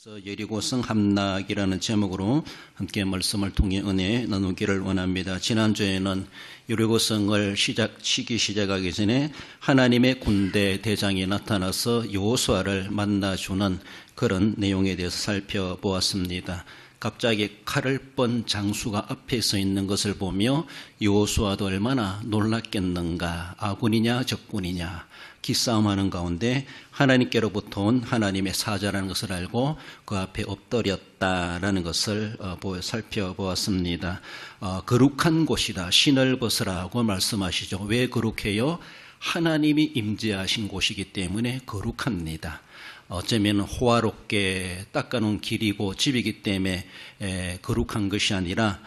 여리고성 함락이라는 제목으로 함께 말씀을 통해 은혜 나누기를 원합니다. 지난주에는 여리고성을 치기 시작하기 전에 하나님의 군대 대장이 나타나서 여호수아를 만나주는 그런 내용에 대해서 살펴보았습니다. 갑자기 칼을 뻔 장수가 앞에 서 있는 것을 보며 여호수아도 얼마나 놀랐겠는가. 아군이냐 적군이냐 기싸움하는 가운데 하나님께로부터 온 하나님의 사자라는 것을 알고 그 앞에 엎드렸다라는 것을 살펴보았습니다. 거룩한 곳이다. 신을 벗으라고 말씀하시죠. 왜 거룩해요? 하나님이 임재하신 곳이기 때문에 거룩합니다. 어쩌면 호화롭게 닦아놓은 길이고 집이기 때문에 거룩한 것이 아니라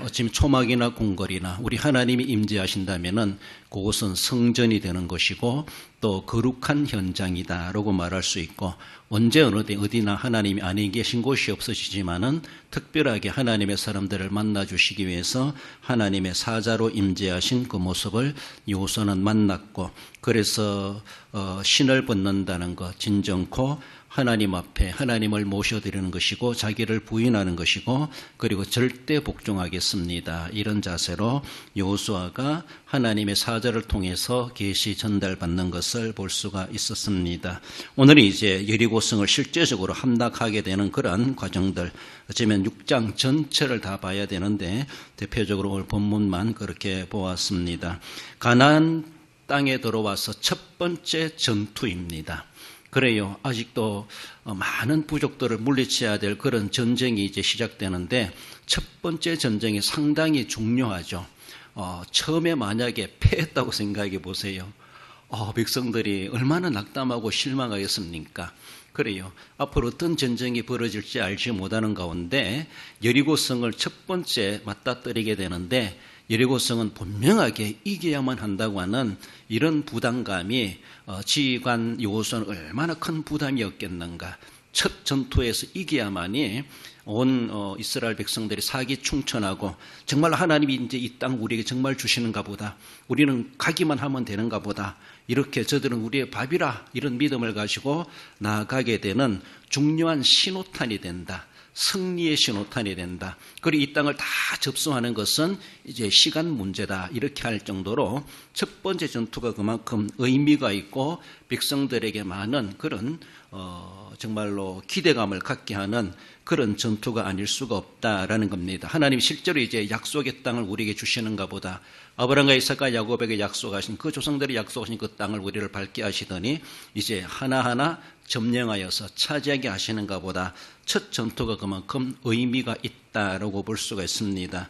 어쩌면 초막이나 궁궐이나 우리 하나님이 임재하신다면은 그곳은 성전이 되는 것이고 또 거룩한 현장이다라고 말할 수 있고 언제 어디나 하나님이 안에 계신 곳이 없어지지만은 특별하게 하나님의 사람들을 만나 주시기 위해서 하나님의 사자로 임재하신 그 모습을 여호수아는 만났고 그래서 신을 벗는다는 것 진정코 하나님 앞에 하나님을 모셔드리는 것이고 자기를 부인하는 것이고 그리고 절대 복종하겠습니다. 이런 자세로 여호수아가 하나님의 사자를 통해서 계시 전달받는 것을 볼 수가 있었습니다. 오늘은 이제 여리고성을 실제적으로 함락하게 되는 그런 과정들 어쩌면 6장 전체를 다 봐야 되는데 대표적으로 오늘 본문만 그렇게 보았습니다. 가나안 땅에 들어와서 첫 번째 전투입니다. 그래요. 아직도 많은 부족들을 물리쳐야 될 그런 전쟁이 이제 시작되는데 첫 번째 전쟁이 상당히 중요하죠. 처음에 만약에 패했다고 생각해 보세요. 백성들이 얼마나 낙담하고 실망하겠습니까? 그래요. 앞으로 어떤 전쟁이 벌어질지 알지 못하는 가운데 여리고성을 첫 번째 맞닥뜨리게 되는데 여리고성은 분명하게 이겨야만 한다고 하는 이런 부담감이 지휘관 여호수아는 얼마나 큰 부담이었겠는가. 첫 전투에서 이겨야만이 온 이스라엘 백성들이 사기충천하고 정말 하나님이 이제 이 땅 우리에게 정말 주시는가 보다. 우리는 가기만 하면 되는가 보다. 이렇게 저들은 우리의 밥이라 이런 믿음을 가지고 나아가게 되는 중요한 신호탄이 된다. 승리의 신호탄이 된다. 그리고 이 땅을 다 접수하는 것은 이제 시간 문제다. 이렇게 할 정도로 첫 번째 전투가 그만큼 의미가 있고 백성들에게 많은 그런 정말로 기대감을 갖게 하는 그런 전투가 아닐 수가 없다라는 겁니다. 하나님이 실제로 이제 약속의 땅을 우리에게 주시는가 보다. 아브라함과 이삭과 야곱에게 약속하신 그 조상들이 약속하신 그 땅을 우리를 밟게 하시더니 이제 하나하나 점령하여서 차지하게 하시는가 보다. 첫 전투가 그만큼 의미가 있다라고 볼 수가 있습니다.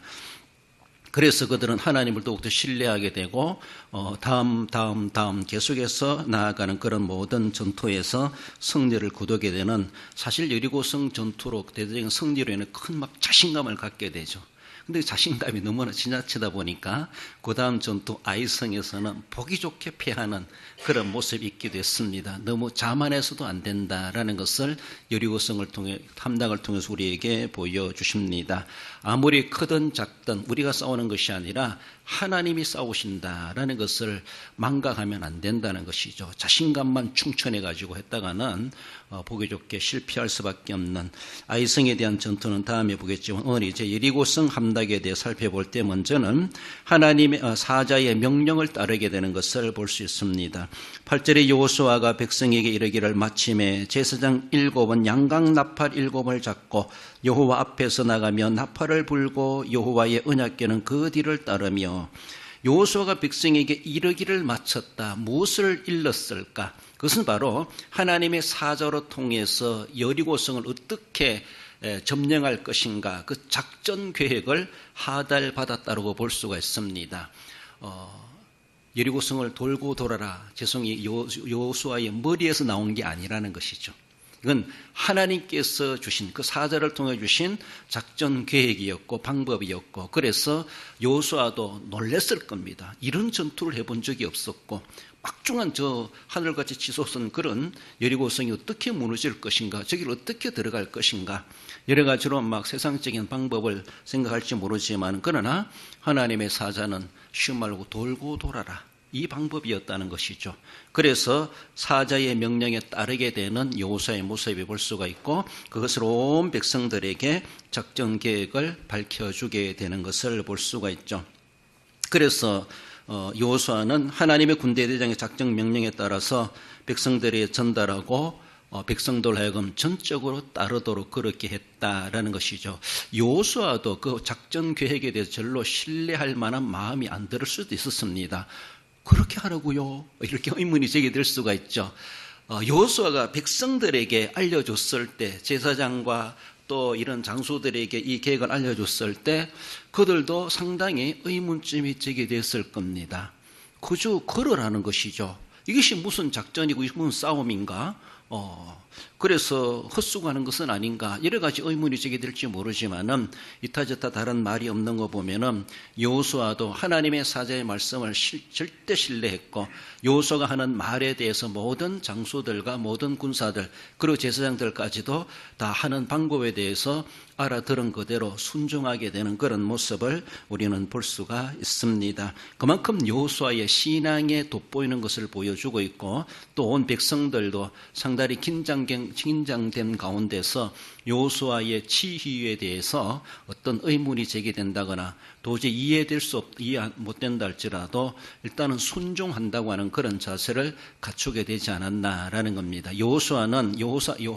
그래서 그들은 하나님을 더욱더 신뢰하게 되고 다음 계속해서 나아가는 그런 모든 전투에서 승리를 거두게 되는 사실 여리고성 전투로 대대적인 승리로 인해 큰 막 자신감을 갖게 되죠. 근데 자신감이 너무나 지나치다 보니까 그 다음 전투 아이성에서는 보기 좋게 패하는 그런 모습이 있기도 했습니다. 너무 자만해서도 안 된다라는 것을 여리고성을 통해 함락을 통해서 우리에게 보여주십니다. 아무리 크든 작든 우리가 싸우는 것이 아니라 하나님이 싸우신다라는 것을 망각하면 안 된다는 것이죠. 자신감만 충천해가지고 했다가는 보기 좋게 실패할 수밖에 없는 아이성에 대한 전투는 다음에 보겠지만 오늘 이제 여리고성 함락에 대해 살펴볼 때 먼저는 하나님의 사자의 명령을 따르게 되는 것을 볼 수 있습니다. 8절에 여호수아가 백성에게 이르기를 마침에 제사장 7은 양각 나팔 7을 잡고 여호와 앞에서 나가며 나팔을 불고 여호와의 언약궤는 그 뒤를 따르며 여호수아가 백성에게 이르기를 마쳤다. 무엇을 일렀을까? 그것은 바로 하나님의 사자로 통해서 여리고성을 어떻게 점령할 것인가 그 작전 계획을 하달받았다고 볼 수가 있습니다. 여리고성을 돌고 돌아라. 여호수아의 머리에서 나온 게 아니라는 것이죠. 이건 하나님께서 주신 그 사자를 통해 주신 작전 계획이었고 방법이었고 그래서 여호수아도 놀랐을 겁니다. 이런 전투를 해본 적이 없었고 막중한 저 하늘같이 치솟은 그런 여리고성이 어떻게 무너질 것인가 저기를 어떻게 들어갈 것인가 여러 가지로 막 세상적인 방법을 생각할지 모르지만 그러나 하나님의 사자는 쉬운 말로 돌고 돌아라. 이 방법이었다는 것이죠. 그래서 사자의 명령에 따르게 되는 여호수아의 모습을 볼 수가 있고 그것을 온 백성들에게 작전 계획을 밝혀주게 되는 것을 볼 수가 있죠. 그래서 여호수아는 하나님의 군대 대장의 작전 명령에 따라서 백성들에게 전달하고 백성들 하여금 전적으로 따르도록 그렇게 했다라는 것이죠. 여호수아도 그 작전 계획에 대해서 절로 신뢰할 만한 마음이 안 들을 수도 있었습니다. 그렇게 하라고요? 이렇게 의문이 제기될 수가 있죠. 여호수아가 백성들에게 알려줬을 때 제사장과 또 이런 장수들에게 이 계획을 알려줬을 때 그들도 상당히 의문점이 제기됐을 겁니다. 그저 걸으라는 것이죠. 이것이 무슨 작전이고 무슨 싸움인가? 그래서 헛수고하는 것은 아닌가 여러 가지 의문이 제기될지 모르지만은 이타저타 다른 말이 없는 거 보면은 여호수아도 하나님의 사자의 말씀을 절대 신뢰했고 여호수아가 하는 말에 대해서 모든 장수들과 모든 군사들 그리고 제사장들까지도 다 하는 방법에 대해서 알아들은 그대로 순종하게 되는 그런 모습을 우리는 볼 수가 있습니다. 그만큼 여호수아의 신앙에 돋보이는 것을 보여주고 있고 또 온 백성들도 상당히 긴장된 가운데서 여호수아의 지휘에 대해서 어떤 의문이 제기된다거나 도저히 이해 못 된다 할지라도 일단은 순종한다고 하는 그런 자세를 갖추게 되지 않았나라는 겁니다. 여호수아는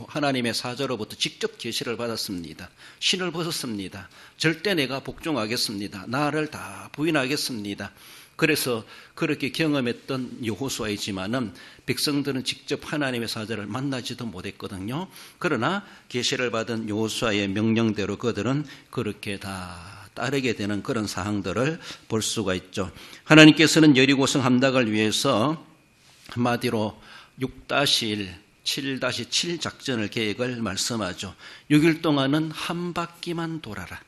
하나님의 사자로부터 직접 계시를 받았습니다. 신을 벗었습니다. 절대 내가 복종하겠습니다. 나를 다 부인하겠습니다. 그래서 그렇게 경험했던 여호수아이지만은 백성들은 직접 하나님의 사자를 만나지도 못했거든요. 그러나 계시를 받은 여호수아의 명령대로 그들은 그렇게 다 따르게 되는 그런 사항들을 볼 수가 있죠. 하나님께서는 여리고성 함락을 위해서 한마디로 6-1 7-7 작전을 계획을 말씀하죠. 6일 동안은 한 바퀴만 돌아라.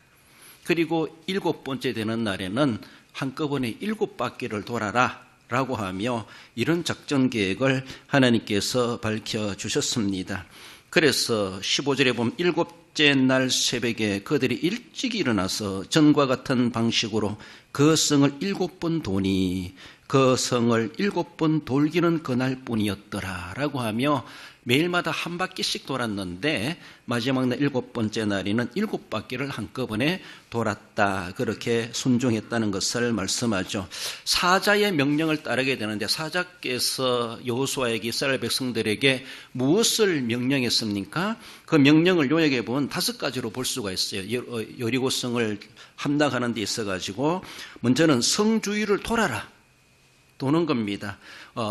그리고 7번째 되는 날에는 한꺼번에 7바퀴를 돌아라 라고 하며 이런 작전 계획을 하나님께서 밝혀주셨습니다. 그래서 15절에 보면 7째 날 새벽에 그들이 일찍 일어나서 전과 같은 방식으로 그 성을 7번 도니 그 성을 7번 돌기는 그날뿐이었더라 라고 하며 매일마다 한 바퀴씩 돌았는데 마지막 날 7번째 날에는 7바퀴를 한꺼번에 돌았다. 그렇게 순종했다는 것을 말씀하죠. 사자의 명령을 따르게 되는데 사자께서 여호수아에게 이스라엘 백성들에게 무엇을 명령했습니까? 그 명령을 요약해 보면 5가지로 볼 수가 있어요. 여리고성을 함락하는 데 있어가지고 먼저는 성 주위를 돌아라. 도는 겁니다.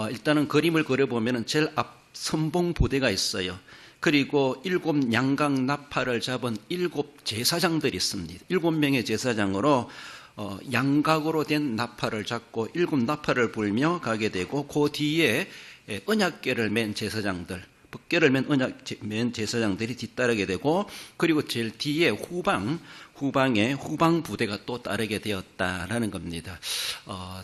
일단은 그림을 그려보면 제일 앞 선봉 부대가 있어요. 그리고 7 양각 나팔을 잡은 7 제사장들이 있습니다. 7명의 제사장으로 양각으로 된 나팔을 잡고 7 나팔을 불며 가게 되고 그 뒤에 언약궤를 맨 제사장들, 법궤를 맨 제사장들이 뒤따르게 되고 그리고 제일 뒤에 후방에 후방 부대가 또 따르게 되었다라는 겁니다.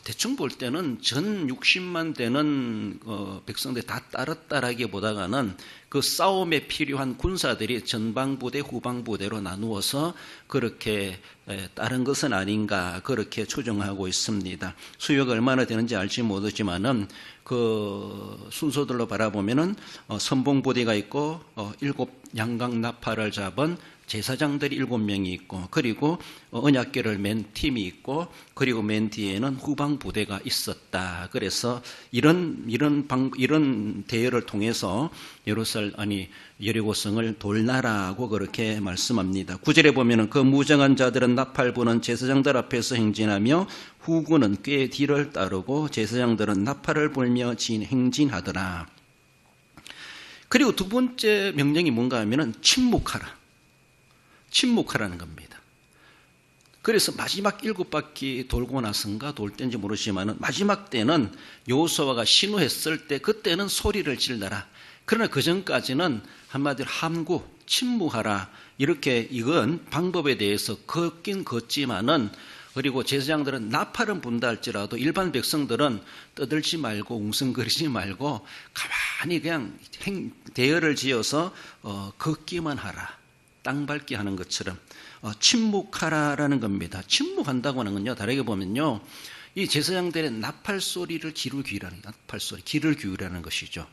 대충 볼 때는 전 60만 되는 백성들이 다 따랐다라기보다는 그 싸움에 필요한 군사들이 전방 부대, 후방 부대로 나누어서 그렇게 따른 것은 아닌가 그렇게 추정하고 있습니다. 수요가 얼마나 되는지 알지 못하지만은 그 순서들로 바라보면은 선봉 부대가 있고 7 양각 나팔을 잡은 제사장들이 7명이 있고 그리고 언약궤를 맨 팀이 있고 그리고 맨 뒤에는 후방 부대가 있었다. 그래서 이런 대열을 통해서 여리고성을 돌나라고 그렇게 말씀합니다. 9절에 보면은 그 무정한 자들은 나팔 부는 제사장들 앞에서 행진하며 후군은 꽤 뒤를 따르고 제사장들은 나팔을 불며 행진하더라. 그리고 두 번째 명령이 뭔가 하면은 침묵하라는 겁니다. 그래서 마지막 7바퀴 돌고 나선가 돌 때인지 모르지만 마지막 때는 여호수아가 신호했을 때 그때는 소리를 질러라. 그러나 그 전까지는 한마디로 함구, 침묵하라. 이렇게 이건 방법에 대해서 걷긴 걷지만은 그리고 제사장들은 나팔은 분다 할지라도 일반 백성들은 떠들지 말고 웅성거리지 말고 가만히 그냥 대열을 지어서 걷기만 하라. 땅 밟기 하는 것처럼 침묵하라라는 겁니다. 침묵한다고 하는 건요, 다르게 보면요, 이 제사장들의 나팔 소리를 귀를 기울이라는, 나팔 소리, 귀를 기울이라는 것이죠.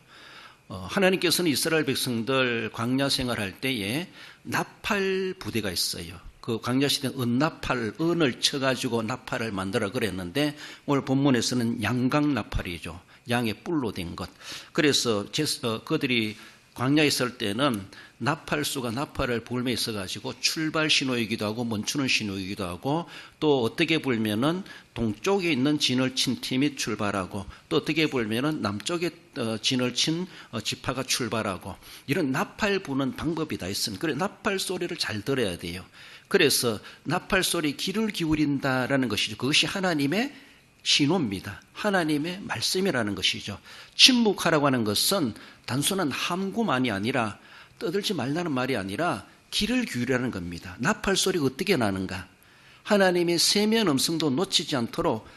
하나님께서는 이스라엘 백성들 광야 생활할 때에 나팔 부대가 있어요. 그 광야 시대는 은을 쳐가지고 나팔을 만들어 그랬는데 오늘 본문에서는 양각 나팔이죠. 양의 뿔로 된 것. 그래서 그들이 광야에 있을 때는 나팔수가 나팔을 불며 있어가지고 출발 신호이기도 하고 멈추는 신호이기도 하고 또 어떻게 불면은 동쪽에 있는 진을 친 팀이 출발하고 또 어떻게 불면은 남쪽에 진을 친 지파가 출발하고 이런 나팔 부는 방법이 다 있습니다. 그래 나팔 소리를 잘 들어야 돼요. 그래서 나팔 소리 귀를 기울인다라는 것이죠. 그것이 하나님의 신호입니다. 하나님의 말씀이라는 것이죠. 침묵하라고 하는 것은 단순한 함구만이 아니라 떠들지 말라는 말이 아니라 귀를 기울이라는 겁니다. 나팔 소리가 어떻게 나는가? 하나님의 세미한 음성도 놓치지 않도록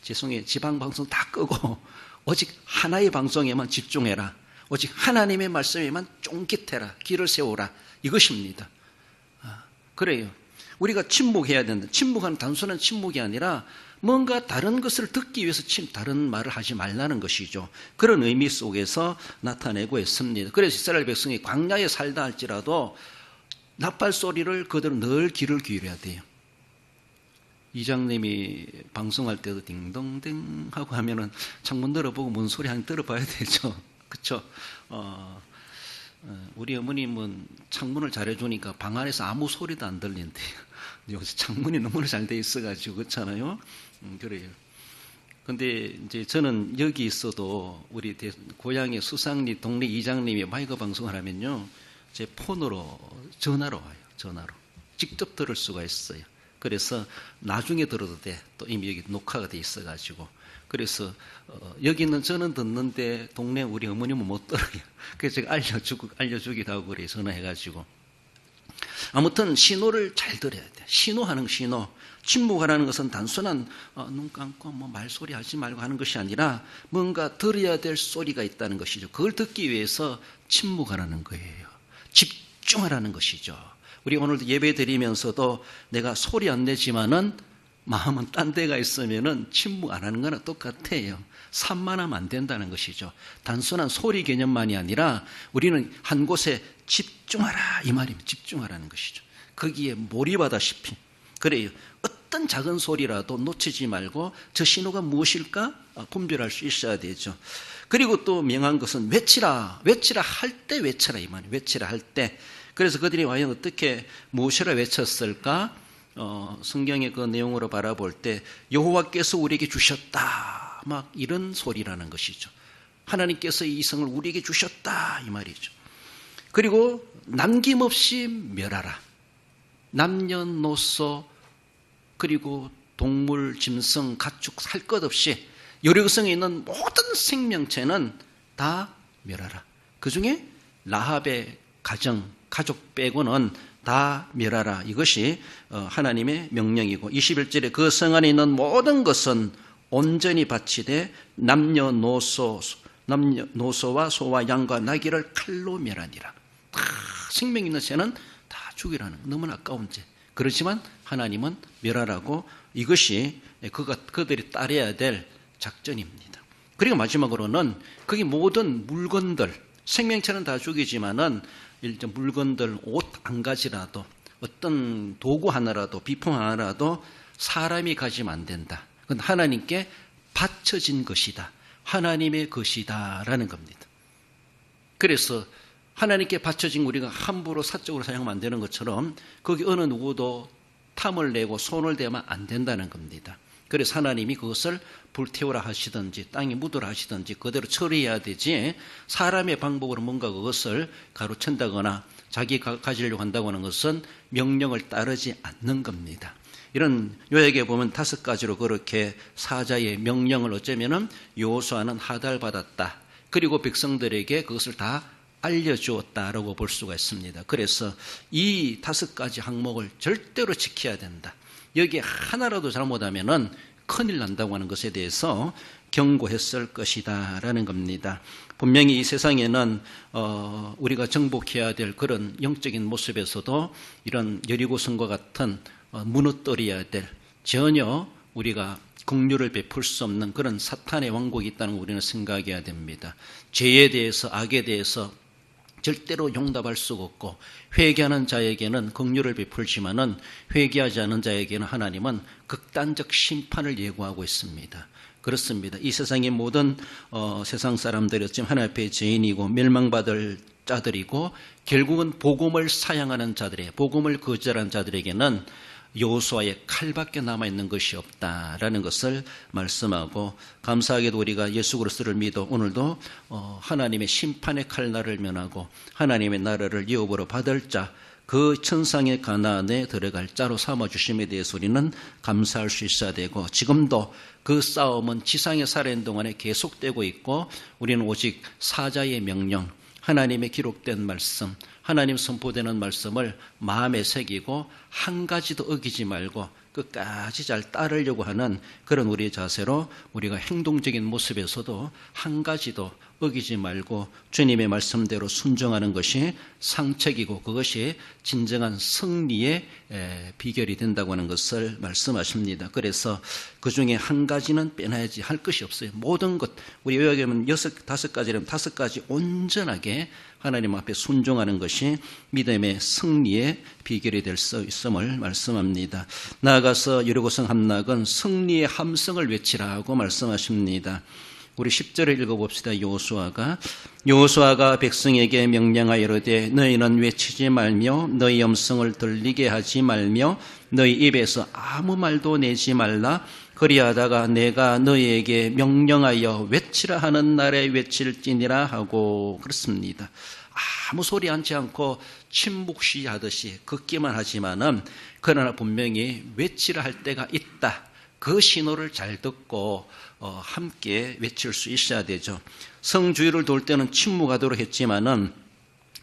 지방방송 다 끄고 오직 하나의 방송에만 집중해라. 오직 하나님의 말씀에만 쫑깃해라. 귀를 세우라. 이것입니다. 그래요. 우리가 침묵해야 된다. 침묵은 단순한 침묵이 아니라 뭔가 다른 것을 듣기 위해서 다른 말을 하지 말라는 것이죠. 그런 의미 속에서 나타내고 있습니다. 그래서 이스라엘 백성이 광야에 살다 할지라도 나팔 소리를 그대로 늘 귀를 기울여야 돼요. 이장님이 방송할 때도 딩동댕 하고 하면은 창문 열어보고 뭔 소리 하는지 들어봐야 되죠. 그렇죠? 우리 어머님은 창문을 잘해주니까 방 안에서 아무 소리도 안 들린대요. 요새 창문이 너무나 잘 돼 있어가지고 그렇잖아요. 그래요. 근데 이제 저는 여기 있어도 우리 고향의 수상리 동네 이장님이 마이크 방송을 하면요, 제 폰으로 전화로 와요. 전화로 직접 들을 수가 있어요. 그래서 나중에 들어도 돼. 또 이미 여기 녹화가 돼 있어가지고. 그래서 여기는 저는 듣는데 동네 우리 어머님은 못 들어요. 그래서 제가 알려주기도 하고 그래요. 전화해가지고. 아무튼 신호를 잘 들어야 돼. 신호하는 신호. 침묵하라는 것은 단순한 눈 감고 뭐 말소리 하지 말고 하는 것이 아니라 뭔가 들어야 될 소리가 있다는 것이죠. 그걸 듣기 위해서 침묵하라는 거예요. 집중하라는 것이죠. 우리 오늘도 예배 드리면서도 내가 소리 안 내지만은 마음은 딴 데가 있으면은 침묵 안 하는 거나 똑같아요. 산만하면 안 된다는 것이죠. 단순한 소리 개념만이 아니라 우리는 한 곳에 집중하라 이 말입니다. 집중하라는 것이죠. 거기에 몰입하다시피. 그래요. 어떤 작은 소리라도 놓치지 말고 저 신호가 무엇일까 분별할 수 있어야 되죠. 그리고 또 명한 것은 외치라. 외치라 할 때 외쳐라 이 말이에요. 외치라 할 때. 그래서 그들이 과연 어떻게 무엇이라 외쳤을까? 성경의 그 내용으로 바라볼 때 여호와께서 우리에게 주셨다. 막 이런 소리라는 것이죠. 하나님께서 이 이성을 우리에게 주셨다 이 말이죠. 그리고 남김없이 멸하라. 남녀노소 그리고 동물, 짐승, 가축 할 것 없이 여력성에 있는 모든 생명체는 다 멸하라. 그 중에 라합의 가족 빼고는 다 멸하라. 이것이 하나님의 명령이고 21절에 그 성 안에 있는 모든 것은 온전히 바치되 남녀노소와 소와 양과 나귀를 칼로 멸하니라. 다 생명 있는 새는 다 죽이라는 너무나 아까운 죄. 그렇지만 하나님은 멸하라고 이것이 그들이 따라야 될 작전입니다. 그리고 마지막으로는 거기 모든 물건들 생명체는 다 죽이지만은 일단 물건들 옷 한 가지라도 어떤 도구 하나라도 비품 하나라도 사람이 가지면 안 된다. 그건 하나님께 바쳐진 것이다. 하나님의 것이다라는 겁니다. 그래서 하나님께 바쳐진 우리가 함부로 사적으로 사용하면 안 되는 것처럼 거기 어느 누구도 탐을 내고 손을 대면 안 된다는 겁니다. 그래서 하나님이 그것을 불태우라 하시든지 땅에 묻으라 하시든지 그대로 처리해야 되지 사람의 방법으로 뭔가 그것을 가로챈다거나 자기가 가지려고 한다고 하는 것은 명령을 따르지 않는 겁니다. 이런 요약에 보면 5가지로 그렇게 사자의 명령을 어쩌면은 여호수아는 하달받았다. 그리고 백성들에게 그것을 다 알려주었다라고 볼 수가 있습니다. 그래서 이 5가지 항목을 절대로 지켜야 된다. 여기에 하나라도 잘못하면은 큰일 난다고 하는 것에 대해서 경고했을 것이다 라는 겁니다. 분명히 이 세상에는 우리가 정복해야 될 그런 영적인 모습에서도 이런 여리고성과 같은 무너뜨려야 될 전혀 우리가 긍휼을 베풀 수 없는 그런 사탄의 왕국이 있다는 걸 우리는 생각해야 됩니다. 죄에 대해서, 악에 대해서 절대로 용납할 수가 없고, 회개하는 자에게는 긍휼을 베풀지만은 회개하지 않은 자에게는 하나님은 극단적 심판을 예고하고 있습니다. 그렇습니다. 이 세상의 모든 세상 사람들이 지금 하나님 앞에 죄인이고 멸망받을 자들이고, 결국은 복음을 사양하는 자들의, 복음을 거절한 자들에게는 여호수아의 칼밖에 남아있는 것이 없다라는 것을 말씀하고, 감사하게도 우리가 예수 그리스도를 믿어 오늘도 하나님의 심판의 칼날을 면하고 하나님의 나라를 유업으로 받을 자, 그 천상의 가나안에 들어갈 자로 삼아주심에 대해서 우리는 감사할 수 있어야 되고, 지금도 그 싸움은 지상에 살아있는 동안에 계속되고 있고, 우리는 오직 사자의 명령, 하나님의 기록된 말씀, 하나님 선포되는 말씀을 마음에 새기고 한 가지도 어기지 말고 끝까지 잘 따르려고 하는 그런 우리의 자세로 우리가 행동적인 모습에서도 한 가지도 어기지 말고 주님의 말씀대로 순종하는 것이 상책이고, 그것이 진정한 승리의 비결이 된다고 하는 것을 말씀하십니다. 그래서 그 중에 한 가지는 빼놔야지 할 것이 없어요. 모든 것, 우리 요약하면 5가지라면 5가지 온전하게 하나님 앞에 순종하는 것이 믿음의 승리의 비결이 될 수 있음을 말씀합니다. 나아가서 여리고성 함락은 승리의 함성을 외치라고 말씀하십니다. 우리 10절을 읽어봅시다. 여호수아가 백성에게 명령하여 이르되 너희는 외치지 말며 너희 음성을 들리게 하지 말며 너희 입에서 아무 말도 내지 말라. 그리하다가 내가 너희에게 명령하여 외치라 하는 날에 외칠지니라 하고, 그렇습니다. 아무 소리 하지 않고 침묵시하듯이 걷기만 하지만은, 그러나 분명히 외치라 할 때가 있다. 그 신호를 잘 듣고 함께 외칠 수 있어야 되죠. 성주위를 돌 때는 침묵하도록 했지만은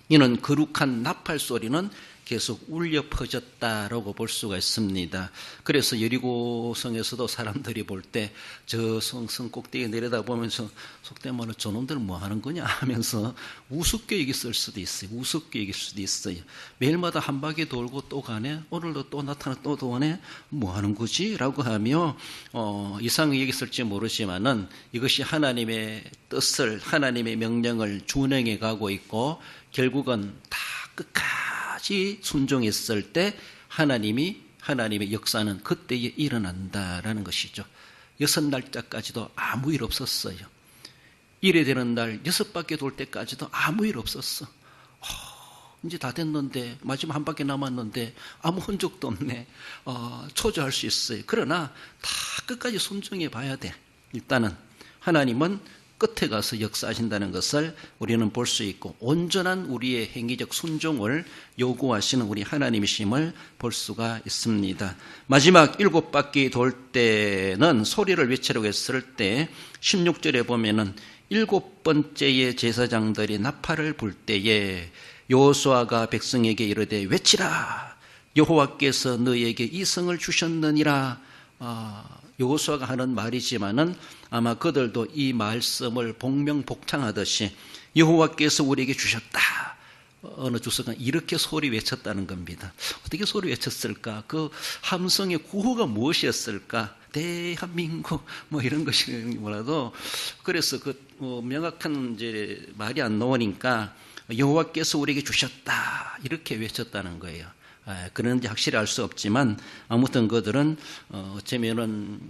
이는 거룩한 나팔 소리는 계속 울려 퍼졌다라고 볼 수가 있습니다. 그래서 여리고성에서도 사람들이 볼 때 저 성 꼭대기에 내려다보면서 속된 말로 저놈들 뭐 하는 거냐 하면서 우습게 여겼을 수도 있어요. 우습게 여길 수도 있어요. 매일마다 한 바퀴 돌고 또 가네, 오늘도 또 나타나 또 도네, 뭐 하는 거지? 라고 하며 이상하게 여겼을지 모르지만은 이것이 하나님의 뜻을, 하나님의 명령을 준행해 가고 있고, 결국은 다 끝까지 순종했을 때 하나님의 역사는 그때에 일어난다라는 것이죠. 6날짜까지도 아무 일 없었어요. 일에 되는 날 6바퀴 돌 때까지도 아무 일 없었어. 이제 다 됐는데, 마지막 한 바퀴 남았는데 아무 흔적도 없네. 초조할 수 있어요. 그러나 다 끝까지 순종해 봐야 돼. 일단은 하나님은 끝에 가서 역사하신다는 것을 우리는 볼 수 있고, 온전한 우리의 행위적 순종을 요구하시는 우리 하나님이심을 볼 수가 있습니다. 마지막 7바퀴 돌 때는 소리를 외치려고 했을 때 16절에 보면은 7번째의 제사장들이 나팔을 불 때에 여호수아가 백성에게 이르되 외치라, 여호와께서 너희에게 이 성을 주셨느니라. 여호수아가 하는 말이지만은 아마 그들도 이 말씀을 복명복창하듯이 여호와께서 우리에게 주셨다. 어느 주석은 이렇게 소리 외쳤다는 겁니다. 어떻게 소리 외쳤을까? 그 함성의 구호가 무엇이었을까? 대한민국 뭐 이런 것이 뭐라도, 그래서 명확한 이제 말이 안 나오니까 여호와께서 우리에게 주셨다 이렇게 외쳤다는 거예요. 그런지 확실히 알 수 없지만 아무튼 그들은 어쩌면은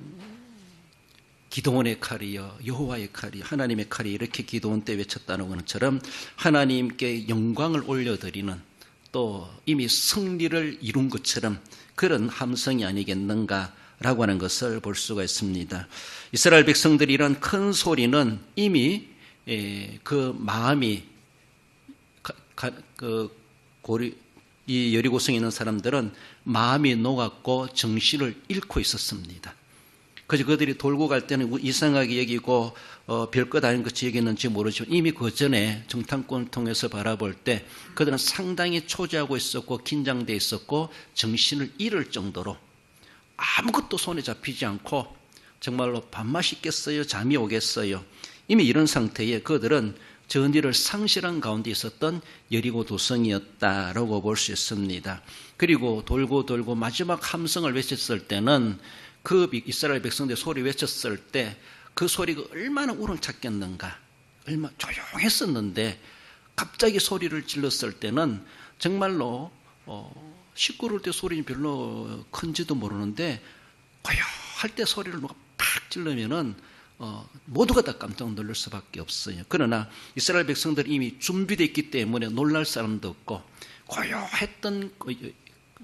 기도원의 칼이요, 여호와의 칼이, 하나님의 칼이 이렇게 기도원 때 외쳤다는 것처럼 하나님께 영광을 올려드리는, 또 이미 승리를 이룬 것처럼 그런 함성이 아니겠는가라고 하는 것을 볼 수가 있습니다. 이스라엘 백성들이 이런 큰 소리는 이미 그 마음이 이 여리고성에 있는 사람들은 마음이 녹았고 정신을 잃고 있었습니다. 그래서 그들이 돌고 갈 때는 이상하게 여기고 별것 아닌 것이 여겼는지 모르지만 이미 그 전에 정탐꾼을 통해서 바라볼 때 그들은 상당히 초조하고 있었고 긴장되어 있었고 정신을 잃을 정도로 아무것도 손에 잡히지 않고 정말로 밥맛이 있겠어요? 잠이 오겠어요? 이미 이런 상태에 그들은 전의를 상실한 가운데 있었던 여리고 도성이었다라고 볼 수 있습니다. 그리고 돌고 마지막 함성을 외쳤을 때는 그 이스라엘 백성들 소리 외쳤을 때 그 소리가 얼마나 우렁찼겠는가. 얼마나 조용했었는데 갑자기 소리를 질렀을 때는 정말로 시끄러울 때 소리는 별로 큰지도 모르는데 고요할 때 소리를 누가 팍 질르면은 모두가 다 깜짝 놀랄 수밖에 없어요. 그러나 이스라엘 백성들이 이미 준비되어 있기 때문에 놀랄 사람도 없고 고요했던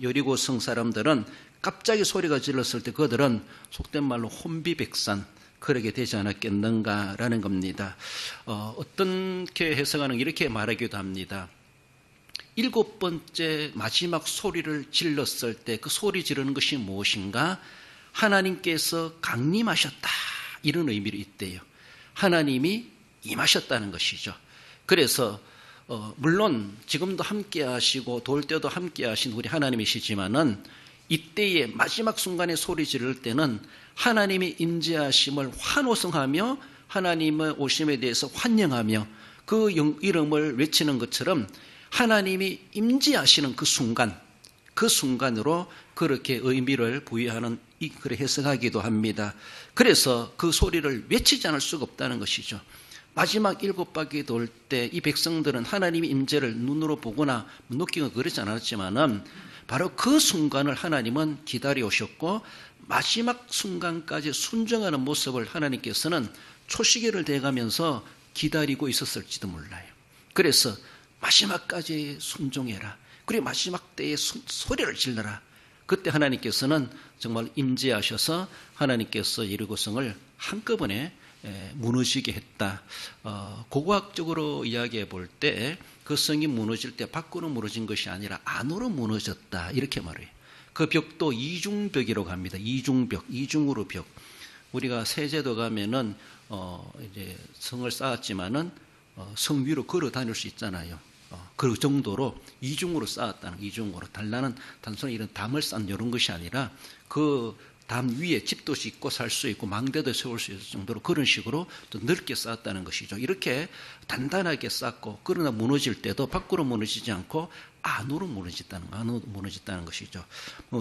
여리고성 사람들은 갑자기 소리가 질렀을 때 그들은 속된 말로 혼비백산 그러게 되지 않았겠는가라는 겁니다. 어떻게 해석하는 이렇게 말하기도 합니다. 7번째 마지막 소리를 질렀을 때 그 소리 지르는 것이 무엇인가? 하나님께서 강림하셨다. 이런 의미로 있대요. 하나님이 임하셨다는 것이죠. 그래서 물론 지금도 함께 하시고 돌 때도 함께 하신 우리 하나님이시지만은 이때의 마지막 순간에 소리 지를 때는 하나님의 임재하심을 환호성하며 하나님의 오심에 대해서 환영하며 그 이름을 외치는 것처럼 하나님이 임재하시는 그 순간으로 그렇게 의미를 부여하는 그렇게 해석하기도 합니다. 그래서 그 소리를 외치지 않을 수가 없다는 것이죠. 마지막 7바퀴 돌 때 이 백성들은 하나님의 임재를 눈으로 보거나 느끼고 그러지 않았지만은 바로 그 순간을 하나님은 기다려 오셨고 마지막 순간까지 순종하는 모습을 하나님께서는 초시계를 대가면서 기다리고 있었을지도 몰라요. 그래서 마지막까지 순종해라. 그리고 마지막 때에 소리를 질러라. 그때 하나님께서는 정말 임재하셔서 하나님께서 여리고성을 한꺼번에 무너지게 했다. 고고학적으로 이야기해 볼 때 그 성이 무너질 때 밖으로 무너진 것이 아니라 안으로 무너졌다. 이렇게 말해요. 그 벽도 이중벽이라고 합니다. 이중벽, 이중으로 벽. 우리가 세제도 가면은 이제 성을 쌓았지만은 성 위로 걸어 다닐 수 있잖아요. 그 정도로 이중으로 쌓았다는 이중으로 단순히 이런 담을 쌓는 이런 것이 아니라 그 담 위에 집도 짓고 살 수 있고 망대도 세울 수 있을 정도로 그런 식으로 또 넓게 쌓았다는 것이죠. 이렇게 단단하게 쌓고 그러나 무너질 때도 밖으로 무너지지 않고 안으로 무너졌다는 것이죠.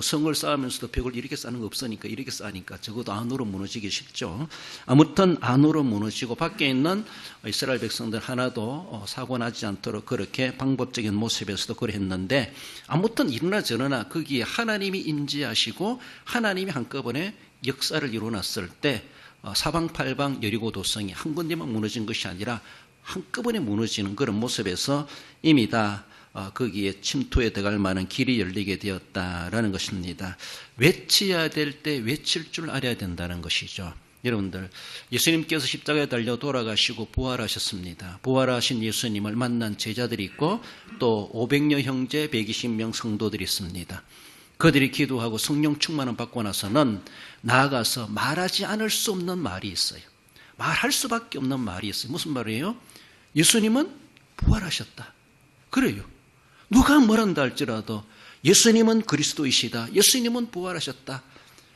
성을 쌓으면서도 벽을 이렇게 쌓는 거 없으니까 이렇게 쌓으니까 적어도 안으로 무너지기 쉽죠. 아무튼 안으로 무너지고 밖에 있는 이스라엘 백성들 하나도 사고 나지 않도록 그렇게 방법적인 모습에서도 그랬는데 아무튼 이러나 저러나 거기에 하나님이 임재하시고 하나님이 한꺼번에 역사를 이루어놨을 때 사방팔방 여리고 도성이 한 군데만 무너진 것이 아니라 한꺼번에 무너지는 그런 모습에서 이미 다 거기에 침투에 들어갈 만한 길이 열리게 되었다라는 것입니다. 외쳐야 될 때 외칠 줄 알아야 된다는 것이죠. 여러분들, 예수님께서 십자가에 달려 돌아가시고 부활하셨습니다. 부활하신 예수님을 만난 제자들이 있고 또 500여 형제 120명 성도들이 있습니다. 그들이 기도하고 성령 충만을 받고 나서는 나아가서 말하지 않을 수 없는 말이 있어요. 말할 수밖에 없는 말이 있어요. 무슨 말이에요? 예수님은 부활하셨다. 그래요. 누가 뭐란다 할지라도 예수님은 그리스도이시다. 예수님은 부활하셨다.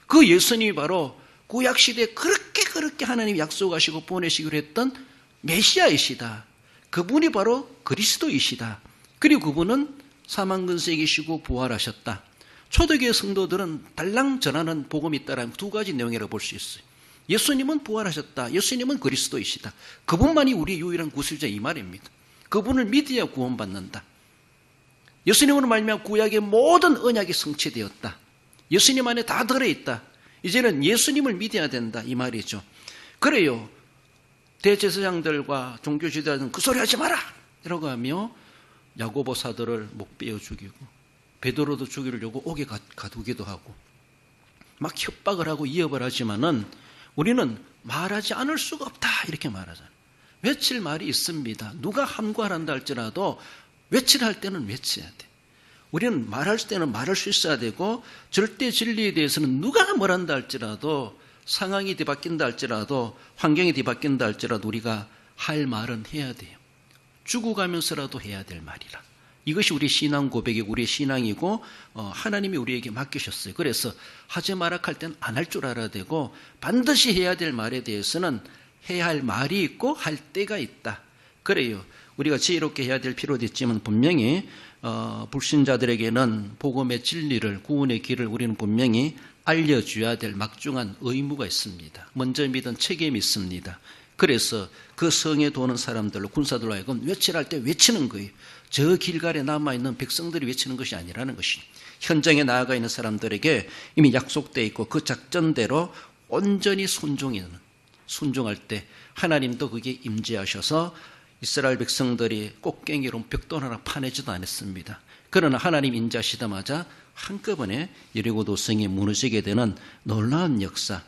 그 예수님이 바로 구약시대에 그렇게 하나님이 약속하시고 보내시기로 했던 메시아이시다. 그분이 바로 그리스도이시다. 그리고 그분은 사망근세이시고 부활하셨다. 초대교회 성도들은 달랑 전하는 복음이 있다라는 두 가지 내용이라고 볼 수 있어요. 예수님은 부활하셨다. 예수님은 그리스도이시다. 그분만이 우리의 유일한 구술자 이 말입니다. 그분을 믿어야 구원받는다. 예수님으로 말미암아 구약의 모든 언약이 성취되었다. 예수님 안에 다 들어있다. 이제는 예수님을 믿어야 된다 이 말이죠. 그래요. 대제사장들과 종교 지도자들은 그 소리 하지 마라 이라고 하며 야고보 사도를 목 베어 죽이고 베드로도 죽이려고 옥에 가두기도 하고 막 협박을 하고 위협을 하지만은 우리는 말하지 않을 수가 없다 이렇게 말하잖아요. 외칠 말이 있습니다. 누가 함구하란다 할지라도 외치라 할 때는 외쳐야 돼. 우리는 말할 때는 말할 수 있어야 되고 절대 진리에 대해서는 누가 뭐란다 할지라도 상황이 뒤바뀐다 할지라도 환경이 뒤바뀐다 할지라도 우리가 할 말은 해야 돼요. 죽어가면서라도 해야 될 말이라. 이것이 우리 신앙 고백이 우리의 신앙이고 하나님이 우리에게 맡기셨어요. 그래서 하지 마라 할 때는 안 할 줄 알아야 되고 반드시 해야 될 말에 대해서는 해야 할 말이 있고 할 때가 있다. 그래요. 우리가 지혜롭게 해야 될 필요도 있지만 분명히 불신자들에게는 복음의 진리를 구원의 길을 우리는 분명히 알려줘야 될 막중한 의무가 있습니다. 먼저 믿은 책임이 있습니다. 그래서 그 성에 도는 사람들로 군사들로 하여금 외치라 할 때 외치는 거예요. 저 길갈에 남아있는 백성들이 외치는 것이 아니라는 것입니다. 현장에 나아가 있는 사람들에게 이미 약속되어 있고 그 작전대로 온전히 순종할 때 하나님도 거기에 임재하셔서 이스라엘 백성들이 꽃갱이로 벽돌 하나 파내지도 않았습니다. 그러나 하나님 임재하시자마자 한꺼번에 여리고 도성이 무너지게 되는 놀라운 역사,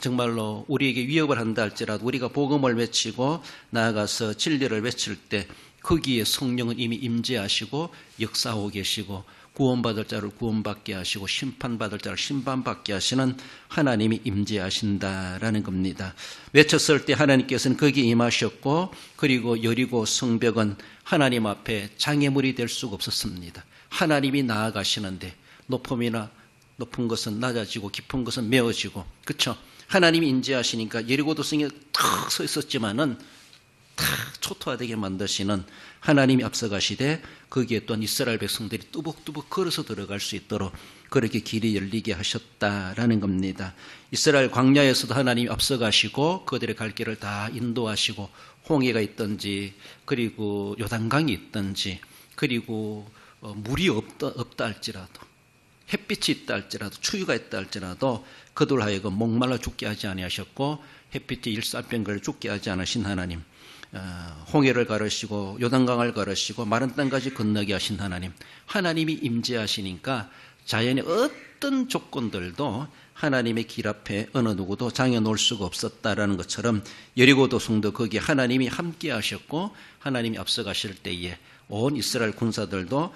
정말로 우리에게 위협을 한다 할지라도 우리가 복음을 외치고 나아가서 진리를 외칠 때 거기에 성령은 이미 임재하시고 역사하고 계시고 구원받을 자를 구원받게 하시고 심판받을 자를 심판받게 하시는 하나님이 임재하신다라는 겁니다. 외쳤을 때 하나님께서는 거기에 임하셨고 그리고 여리고 성벽은 하나님 앞에 장애물이 될 수가 없었습니다. 하나님이 나아가시는데 높은 것은 낮아지고 깊은 것은 메어지고, 그렇죠? 하나님이 임재하시니까 여리고 도성에 탁 서 있었지만은 탁 초토화되게 만드시는 하나님이 앞서가시되 거기에 또한 이스라엘 백성들이 뚜벅뚜벅 걸어서 들어갈 수 있도록 그렇게 길이 열리게 하셨다라는 겁니다. 이스라엘 광야에서도 하나님이 앞서가시고 그들의 갈 길을 다 인도하시고 홍해가 있든지 그리고 요단강이 있든지 그리고 물이 없다 할지라도 햇빛이 있다 할지라도 추위가 있다 할지라도 그들 하여금 목말라 죽게 하지 아니하셨고 햇빛이 일사병을 죽게 하지 않으신 하나님, 홍해를 가르시고 요단강을 가르시고 마른 땅까지 건너게 하신 하나님, 하나님이 임재하시니까 자연의 어떤 조건들도 하나님의 길 앞에 어느 누구도 장애 놓을 수가 없었다라는 것처럼 여리고 도성도 거기에 하나님이 함께 하셨고 하나님이 앞서가실 때에 온 이스라엘 군사들도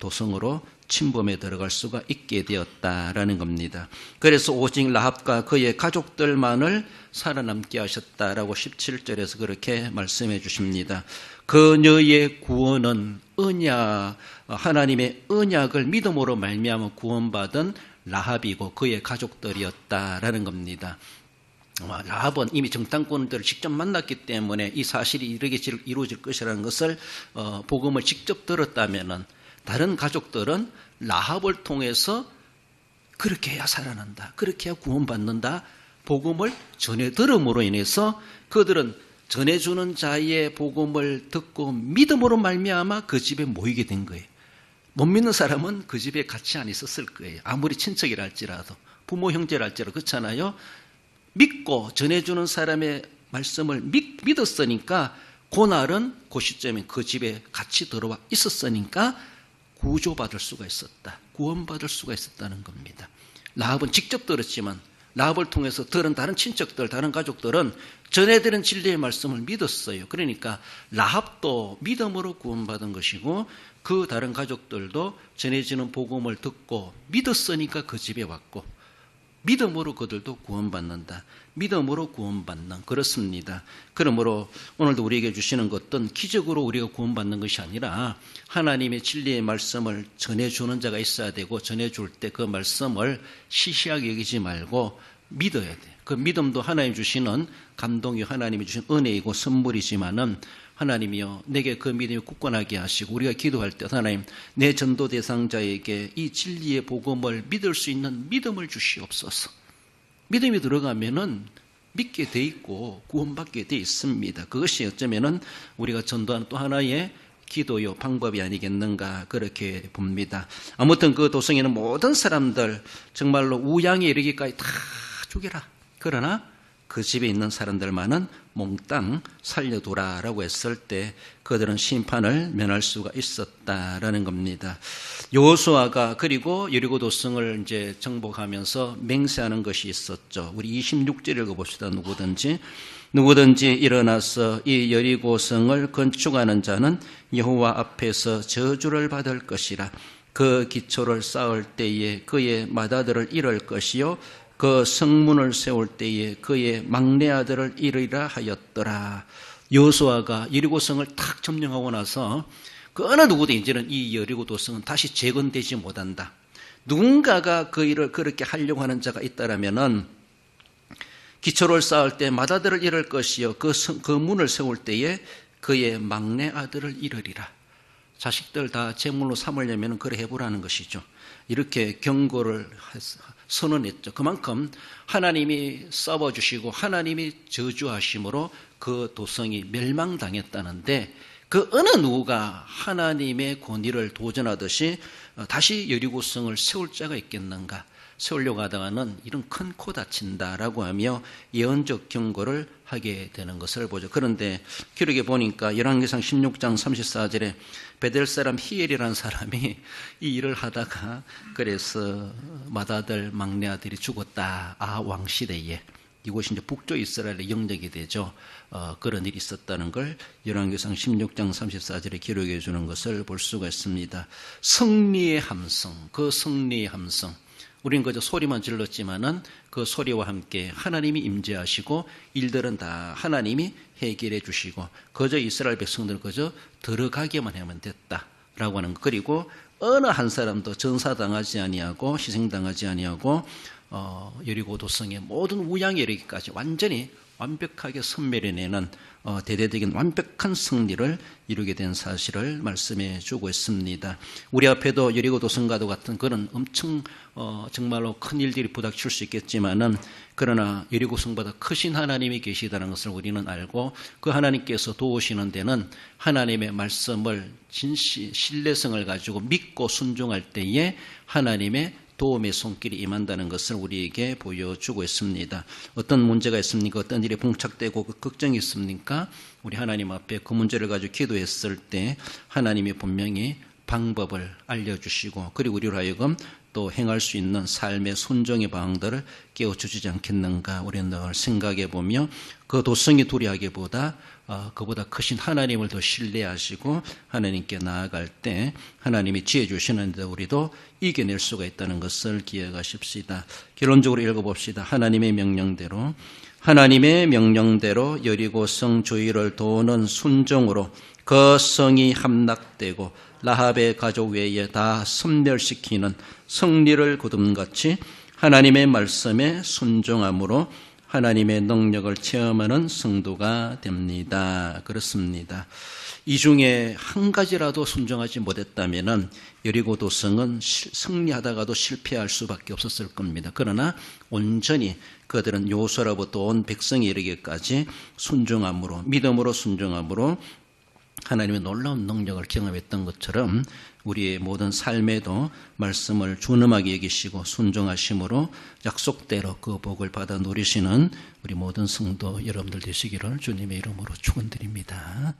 도성으로 침범에 들어갈 수가 있게 되었다라는 겁니다. 그래서 오직 라합과 그의 가족들만을 살아남게 하셨다라고 17절에서 그렇게 말씀해 주십니다. 그녀의 구원은 하나님의 언약을 믿음으로 말미암아 구원받은 라합이고 그의 가족들이었다라는 겁니다. 라합은 이미 정탐꾼들을 직접 만났기 때문에 이 사실이 이렇게 이루어질 것이라는 것을 복음을 직접 들었다면은 다른 가족들은 라합을 통해서 그렇게 해야 살아난다, 그렇게 해야 구원받는다 복음을 전해 들음으로 인해서 그들은 전해주는 자의 복음을 듣고 믿음으로 말미암아 그 집에 모이게 된 거예요. 못 믿는 사람은 그 집에 같이 안 있었을 거예요. 아무리 친척이라 할지라도 부모 형제라 할지라도 그렇잖아요. 믿고 전해주는 사람의 말씀을 믿었으니까 그날은 그 시점에 그 집에 같이 들어와 있었으니까 구조받을 수가 있었다, 구원받을 수가 있었다는 겁니다. 라합은 직접 들었지만 라합을 통해서 들은 다른 친척들, 다른 가족들은 전해드린 진리의 말씀을 믿었어요. 그러니까 라합도 믿음으로 구원받은 것이고 그 다른 가족들도 전해지는 복음을 듣고 믿었으니까 그 집에 왔고 믿음으로 그들도 구원받는다. 믿음으로 구원받는, 그렇습니다. 그러므로 오늘도 우리에게 주시는 것은 기적으로 우리가 구원받는 것이 아니라 하나님의 진리의 말씀을 전해주는 자가 있어야 되고 전해줄 때 그 말씀을 시시하게 여기지 말고 믿어야 돼. 그 믿음도 하나님 주시는 감동이 하나님이 주신 은혜이고 선물이지만은 하나님이여 내게 그 믿음이 굳건하게 하시고 우리가 기도할 때 하나님 내 전도 대상자에게 이 진리의 복음을 믿을 수 있는 믿음을 주시옵소서. 믿음이 들어가면은 믿게 돼 있고 구원받게 돼 있습니다. 그것이 어쩌면은 우리가 전도하는 또 하나의 기도요 방법이 아니겠는가 그렇게 봅니다. 아무튼 그 도성에는 모든 사람들 정말로 우양에 이르기까지 다 죽여라. 그러나 그 집에 있는 사람들만은 몽땅 살려두라라고 했을 때 그들은 심판을 면할 수가 있었다라는 겁니다. 여호수아가 그리고 여리고 도성을 이제 정복하면서 맹세하는 것이 있었죠. 우리 26절 읽어봅시다. 누구든지 일어나서 이 여리고성을 건축하는 자는 여호와 앞에서 저주를 받을 것이라. 그 기초를 쌓을 때에 그의 맏아들을 잃을 것이요 그 성문을 세울 때에 그의 막내 아들을 잃으리라 하였더라. 여호수아가 여리고성을 탁 점령하고 나서 그 어느 누구도 이제는 이 여리고 도성은 다시 재건되지 못한다. 누군가가 그 일을 그렇게 하려고 하는 자가 있다라면은 기초를 쌓을 때 맏아들을 잃을 것이요 그 문을 세울 때에 그의 막내 아들을 잃으리라. 자식들 다 제물로 삼으려면 그래 해보라는 것이죠. 이렇게 경고를 선언했죠. 그만큼 하나님이 썩어주시고 하나님이 저주하심으로 그 도성이 멸망당했다는데, 그 어느 누가 하나님의 권위를 도전하듯이 다시 여리고성을 세울 자가 있겠는가? 세우려고 하다가는 이런 큰 코 다친다라고 하며 예언적 경고를 하게 되는 것을 보죠. 그런데 기록에 보니까 열왕기상 16장 34절에 베델 사람 히엘이라는 사람이 이 일을 하다가 그래서 맏아들 막내 아들이 죽었다. 왕시대에. 이곳이 이제 북쪽 이스라엘의 영역이 되죠. 그런 일이 있었다는 걸 열왕기상 16장 34절에 기록해 주는 것을 볼 수가 있습니다. 승리의 함성, 그 승리의 함성. 우리는 그저 소리만 질렀지만은 그 소리와 함께 하나님이 임재하시고 일들은 다 하나님이 해결해 주시고 그저 이스라엘 백성들은 그저 들어가기만 하면 됐다라고 하는 것. 그리고 어느 한 사람도 전사당하지 아니하고 희생당하지 아니하고 여리고 도성의 모든 우양에 이르기까지 완전히 완벽하게 섬멸해내는 대대적인 완벽한 승리를 이루게 된 사실을 말씀해 주고 있습니다. 우리 앞에도 여리고 도성과도 같은 그런 엄청 정말로 큰 일들이 부닥칠 수 있겠지만은, 그러나 여리고 성보다 크신 하나님이 계시다는 것을 우리는 알고 그 하나님께서 도우시는 데는 하나님의 말씀을 신뢰성을 가지고 믿고 순종할 때에 하나님의 도움의 손길이 임한다는 것을 우리에게 보여주고 있습니다. 어떤 문제가 있습니까? 어떤 일이 봉착되고 걱정이 있습니까? 우리 하나님 앞에 그 문제를 가지고 기도했을 때 하나님이 분명히 방법을 알려주시고, 그리고 우리로 하여금 또 행할 수 있는 삶의 순종의 방향들을 깨워주지 않겠는가 우리는 늘 생각해 보며, 그 도성이 두려하기보다 그보다 크신 하나님을 더 신뢰하시고 하나님께 나아갈 때 하나님이 지혜 주시는데 우리도 이겨낼 수가 있다는 것을 기억하십시다. 결론적으로 읽어봅시다. 하나님의 명령대로 여리고성 주위를 도는 순종으로 그 성이 함락되고 라합의 가족 외에 다 섬멸시키는 승리를 거둠같이 하나님의 말씀에 순종함으로 하나님의 능력을 체험하는 성도가 됩니다. 그렇습니다. 이 중에 한 가지라도 순종하지 못했다면 여리고 도성은 승리하다가도 실패할 수밖에 없었을 겁니다. 그러나 온전히 그들은 요소로부터 온 백성이 이르기까지 순종함으로, 믿음으로 순종함으로 하나님의 놀라운 능력을 경험했던 것처럼 우리의 모든 삶에도 말씀을 준엄하게 여기시고 순종하심으로 약속대로 그 복을 받아 누리시는 우리 모든 성도 여러분들 되시기를 주님의 이름으로 축원드립니다.